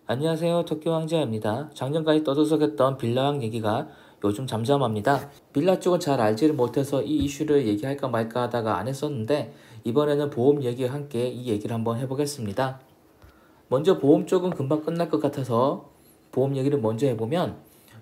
안녕하세요. 토끼 왕자입니다. 작년까지 떠들썩했던 빌라왕 얘기가 요즘 잠잠합니다. 빌라 쪽은 잘 알지를 못해서 이 이슈를 얘기할까 말까 하다가 안 했었는데 이번에는 보험 얘기와 함께 이 얘기를 한번 해보겠습니다. 먼저 보험 쪽은 금방 끝날 것 같아서 보험 얘기를 먼저 해보면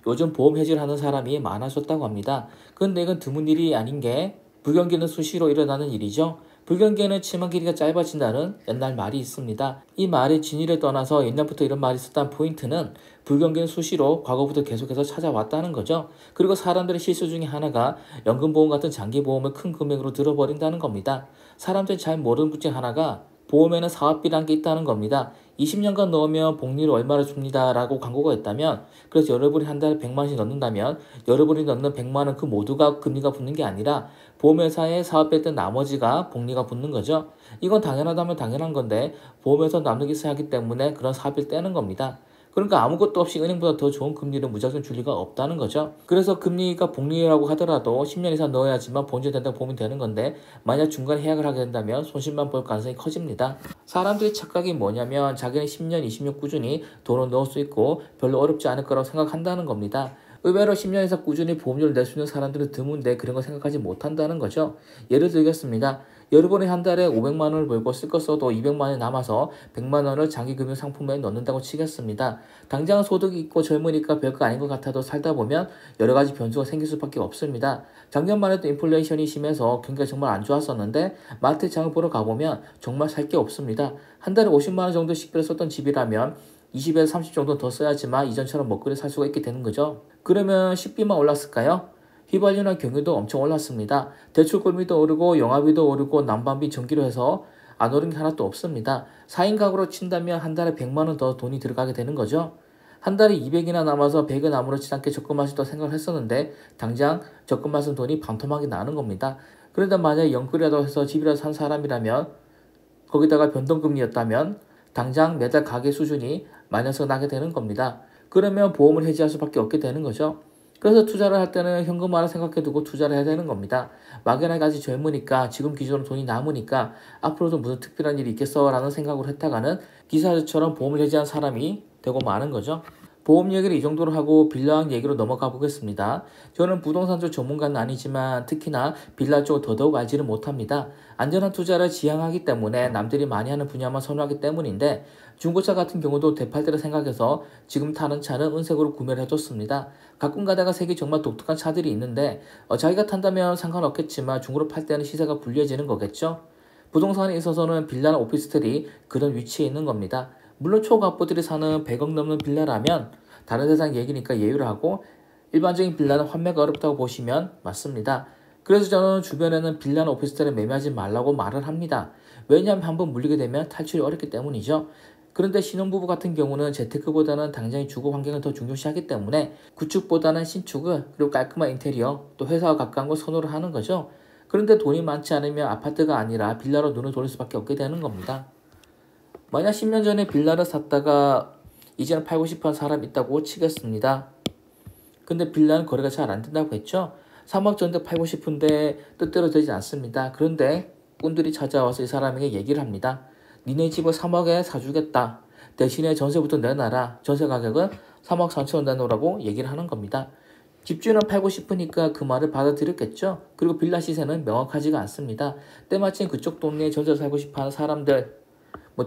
요즘 보험 해지를 하는 사람이 많아졌다고 합니다. 근데 이건 드문 일이 아닌 게 불경기는 수시로 일어나는 일이죠. 불경기에는 치마 길이가 짧아진다는 옛날 말이 있습니다. 이 말의 진위를 떠나서 옛날부터 이런 말이 있었던 포인트는 불경기는 수시로 과거부터 계속해서 찾아왔다는 거죠. 그리고 사람들의 실수 중에 하나가 연금보험 같은 장기보험을 큰 금액으로 들어버린다는 겁니다. 사람들이 잘 모르는 것 중 하나가 보험에는 사업비라는 게 있다는 겁니다. 20년간 넣으면 복리를 얼마를 줍니다 라고 광고가 있다면, 그래서 여러분이 한 달에 100만원씩 넣는다면 여러분이 넣는 100만원 그 모두가 금리가 붙는 게 아니라 보험회사에 사업비를 뜬 나머지가 복리가 붙는 거죠. 이건 당연하다면 당연한 건데 보험회사 남는 게 하기 때문에 그런 사업비를 떼는 겁니다. 그러니까 아무것도 없이 은행보다 더 좋은 금리를 무작정 줄 리가 없다는 거죠. 그래서 금리가 복리라고 하더라도 10년 이상 넣어야지만 본전된다고 보면 되는 건데, 만약 중간에 해약을 하게 된다면 손실만 볼 가능성이 커집니다. 사람들의 착각이 뭐냐면 자기는 10년, 20년 꾸준히 돈을 넣을 수 있고 별로 어렵지 않을 거라고 생각한다는 겁니다. 의외로 10년 이상 꾸준히 보험료를 낼 수 있는 사람들은 드문데 그런 거 생각하지 못한다는 거죠. 예를 들겠습니다. 여러분이 한 달에 500만원을 벌고 쓸 거 써도 200만원이 남아서 100만원을 장기금융상품에 넣는다고 치겠습니다. 당장 소득이 있고 젊으니까 별거 아닌 것 같아도 살다 보면 여러 가지 변수가 생길 수밖에 없습니다. 작년만 해도 인플레이션이 심해서 경기가 정말 안 좋았었는데 마트에 장을 보러 가보면 정말 살 게 없습니다. 한 달에 50만원 정도 식비를 썼던 집이라면 20에서 30 정도 더 써야지만 이전처럼 먹거리 살 수가 있게 되는 거죠. 그러면 식비만 올랐을까요? 휘발유나 경유도 엄청 올랐습니다. 대출금리도 오르고 영화비도 오르고 난방비 전기로 해서 안 오른 게 하나도 없습니다. 4인 가구로 친다면 한 달에 100만원 더 돈이 들어가게 되는 거죠. 한 달에 200이나 남아서 100은 아무렇지 않게 적금하시다고 생각을 했었는데 당장 적금만 쓴 돈이 반토막이 나는 겁니다. 그런데 만약에 영끌이라도 해서 집이라도 산 사람이라면, 거기다가 변동금리였다면 당장 매달 가계 수준이 마이너스가 나게 되는 겁니다. 그러면 보험을 해지할 수밖에 없게 되는 거죠. 그래서 투자를 할 때는 현금화를 생각해두고 투자를 해야 되는 겁니다. 막연하게 아직 젊으니까, 지금 기준으로 돈이 남으니까 앞으로도 무슨 특별한 일이 있겠어 라는 생각으로 했다가는 기사처럼 보험을 해지한 사람이 되고 마는 거죠. 보험 얘기를 이 정도로 하고 빌라왕 얘기로 넘어가 보겠습니다. 저는 부동산 쪽 전문가는 아니지만 특히나 빌라 쪽 더더욱 알지를 못합니다. 안전한 투자를 지향하기 때문에 남들이 많이 하는 분야만 선호하기 때문인데, 중고차 같은 경우도 되팔 때를 생각해서 지금 타는 차는 은색으로 구매를 해뒀습니다. 가끔 가다가 색이 정말 독특한 차들이 있는데 자기가 탄다면 상관없겠지만 중고로 팔 때는 시세가 불리해지는 거겠죠. 부동산에 있어서는 빌라나 오피스텔이 그런 위치에 있는 겁니다. 물론 초가부들이 사는 100억 넘는 빌라라면 다른 세상 얘기니까 예유를 하고, 일반적인 빌라는 환매가 어렵다고 보시면 맞습니다. 그래서 저는 주변에는 빌라나 오피스텔을 매매하지 말라고 말을 합니다. 왜냐하면 한번 물리게 되면 탈출이 어렵기 때문이죠. 그런데 신혼부부 같은 경우는 재테크보다는 당장의 주거 환경을 더 중요시하기 때문에 구축보다는 신축을, 그리고 깔끔한 인테리어, 또 회사와 가까운 걸 선호를 하는 거죠. 그런데 돈이 많지 않으면 아파트가 아니라 빌라로 눈을 돌릴 수밖에 없게 되는 겁니다. 만약 10년 전에 빌라를 샀다가 이제는 팔고 싶어하는 사람이 있다고 치겠습니다. 근데 빌라는 거래가 잘 안 된다고 했죠. 3억 전대 팔고 싶은데 뜻대로 되지 않습니다. 그런데 꾼들이 찾아와서 이 사람에게 얘기를 합니다. 니네 집을 3억에 사주겠다. 대신에 전세부터 내놔라. 전세 가격은 3억 4천원 내놓으라고 얘기를 하는 겁니다. 집주인은 팔고 싶으니까 그 말을 받아들였겠죠. 그리고 빌라 시세는 명확하지가 않습니다. 때마침 그쪽 동네에 전세 살고 싶어하는 사람들,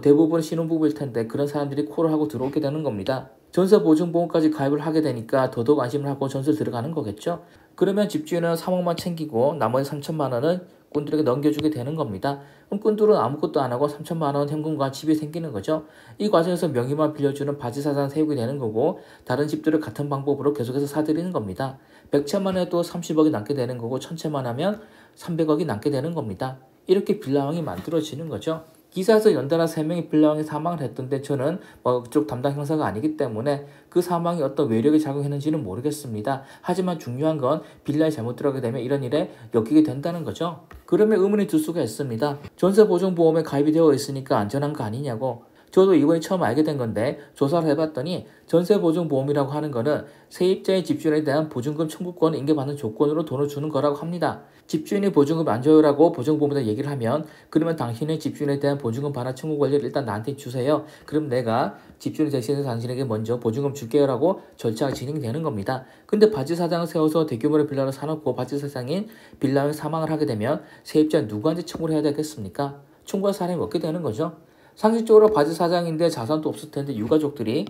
대부분 신혼부부일 텐데 그런 사람들이 콜을 하고 들어오게 되는 겁니다. 전세보증보험까지 가입을 하게 되니까 더더욱 안심을 하고 전세를 들어가는 거겠죠. 그러면 집주인은 3억만 챙기고 나머지 3천만 원은 꾼들에게 넘겨주게 되는 겁니다. 그럼 꾼들은 아무것도 안 하고 3천만 원 현금과 집이 생기는 거죠. 이 과정에서 명의만 빌려주는 바지사장 세우게 되는 거고, 다른 집들을 같은 방법으로 계속해서 사들이는 겁니다. 100채만 해도 30억이 남게 되는 거고, 1000채만 하면 300억이 남게 되는 겁니다. 이렇게 빌라왕이 만들어지는 거죠. 기사에서 연달아 3명의 빌라왕이 사망을 했던데 저는 그쪽 담당 형사가 아니기 때문에 그 사망이 어떤 외력이 작용했는지는 모르겠습니다. 하지만 중요한 건 빌라에 잘못 들어가게 되면 이런 일에 엮이게 된다는 거죠. 그러면 의문이 들 수가 있습니다. 전세보증보험에 가입이 되어 있으니까 안전한 거 아니냐고. 저도 이번에 처음 알게 된 건데 조사를 해봤더니 전세보증보험이라고 하는 거는 세입자의 집주인에 대한 보증금 청구권을 인계받는 조건으로 돈을 주는 거라고 합니다. 집주인이 보증금 안 줘요라고 보증보험에다 얘기를 하면 그러면 당신의 집주인에 대한 보증금 반환 청구 권리를 일단 나한테 주세요. 그럼 내가 집주인 대신해서 당신에게 먼저 보증금 줄게요라고 절차가 진행되는 겁니다. 근데 바지 사장을 세워서 대규모의 빌라를 사놓고 바지 사장인 빌라의 사망을 하게 되면 세입자는 누구한테 청구를 해야 되겠습니까? 청구할 사람이 없게 되는 거죠. 상식적으로 바지 사장인데 자산도 없을 텐데 유가족들이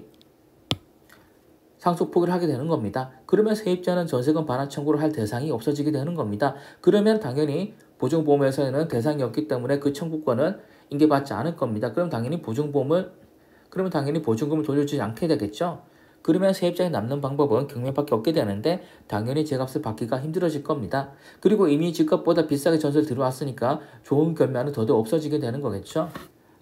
상속 포기를 하게 되는 겁니다. 그러면 세입자는 전세금 반환 청구를 할 대상이 없어지게 되는 겁니다. 그러면 당연히 보증보험회사에는 대상이 없기 때문에 그 청구권은 인계받지 않을 겁니다. 그러면 당연히 보증금을 돌려주지 않게 되겠죠. 그러면 세입자에 남는 방법은 경매밖에 없게 되는데 당연히 제값을 받기가 힘들어질 겁니다. 그리고 이미 집값보다 비싸게 전세를 들어왔으니까 좋은 경매는 더더욱 없어지게 되는 거겠죠.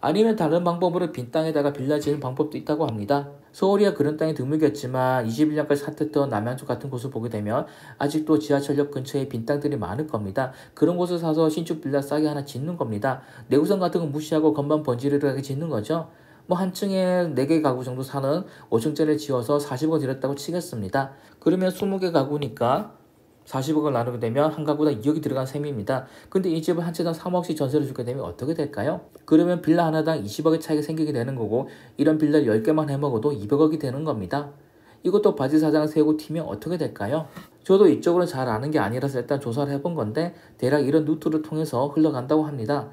아니면 다른 방법으로 빈 땅에다가 빌라 지을 방법도 있다고 합니다. 서울이야 그런 땅이 드물겠지만 21년까지 사택던 남양주 같은 곳을 보게 되면 아직도 지하철역 근처에 빈 땅들이 많을 겁니다. 그런 곳을 사서 신축 빌라 싸게 하나 짓는 겁니다. 내구성 같은 거 무시하고 건반 번지르르하게 짓는 거죠. 뭐 한 층에 4개 가구 정도 사는 5층짜리를 지어서 40억 들였다고 치겠습니다. 그러면 20개 가구니까 40억을 나누게 되면 한 가구당 2억이 들어간 셈입니다. 근데 이 집을 한 채당 3억씩 전세를 주게 되면 어떻게 될까요? 그러면 빌라 하나당 20억의 차이가 생기게 되는 거고 이런 빌라 10개만 해먹어도 200억이 되는 겁니다. 이것도 바지 사장을 세우고 튀면 어떻게 될까요? 저도 이쪽으로 잘 아는 게 아니라서 일단 조사를 해본 건데 대략 이런 루트를 통해서 흘러간다고 합니다.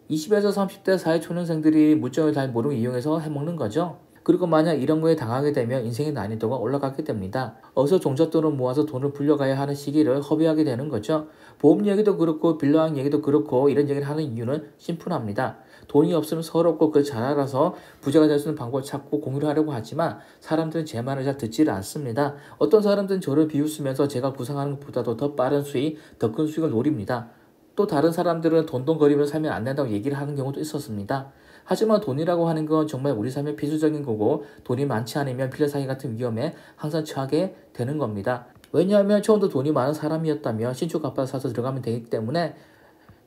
20에서 30대 사회초년생들이 물정을 잘 모르고 이용해서 해먹는 거죠. 그리고 만약 이런 거에 당하게 되면 인생의 난이도가 올라가게 됩니다. 어서 종잣돈을 모아서 돈을 불려가야 하는 시기를 허비하게 되는 거죠. 보험 얘기도 그렇고 빌라왕 얘기도 그렇고 이런 얘기를 하는 이유는 심플합니다. 돈이 없으면 서럽고 그걸 잘 알아서 부자가 될 수 있는 방법을 찾고 공유를 하려고 하지만 사람들은 제 말을 잘 듣지를 않습니다. 어떤 사람들은 저를 비웃으면서 제가 구상하는 것보다도 더 빠른 수익, 더 큰 수익을 노립니다. 또 다른 사람들은 돈돈거리면서 살면 안 된다고 얘기를 하는 경우도 있었습니다. 하지만 돈이라고 하는 건 정말 우리 삶의 필수적인 거고 돈이 많지 않으면 빌라 사기 같은 위험에 항상 처하게 되는 겁니다. 왜냐하면 처음부터 돈이 많은 사람이었다면 신축 아파트 사서 들어가면 되기 때문에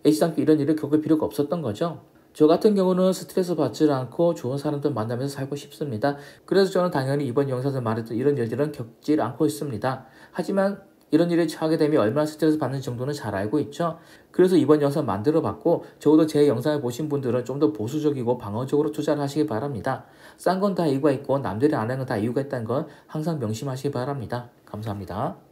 애시당초 이런 일을 겪을 필요가 없었던 거죠. 저 같은 경우는 스트레스 받지 않고 좋은 사람들 만나면서 살고 싶습니다. 그래서 저는 당연히 이번 영상에서 말했던 이런 일들은 겪지 않고 있습니다. 하지만 이런 일에 처하게 되면 얼마나 스트레스 받는 정도는 잘 알고 있죠. 그래서 이번 영상 만들어 봤고 적어도 제 영상을 보신 분들은 좀 더 보수적이고 방어적으로 투자를 하시기 바랍니다. 싼 건 다 이유가 있고 남들이 안 하는 건 다 이유가 있다는 건 항상 명심하시기 바랍니다. 감사합니다.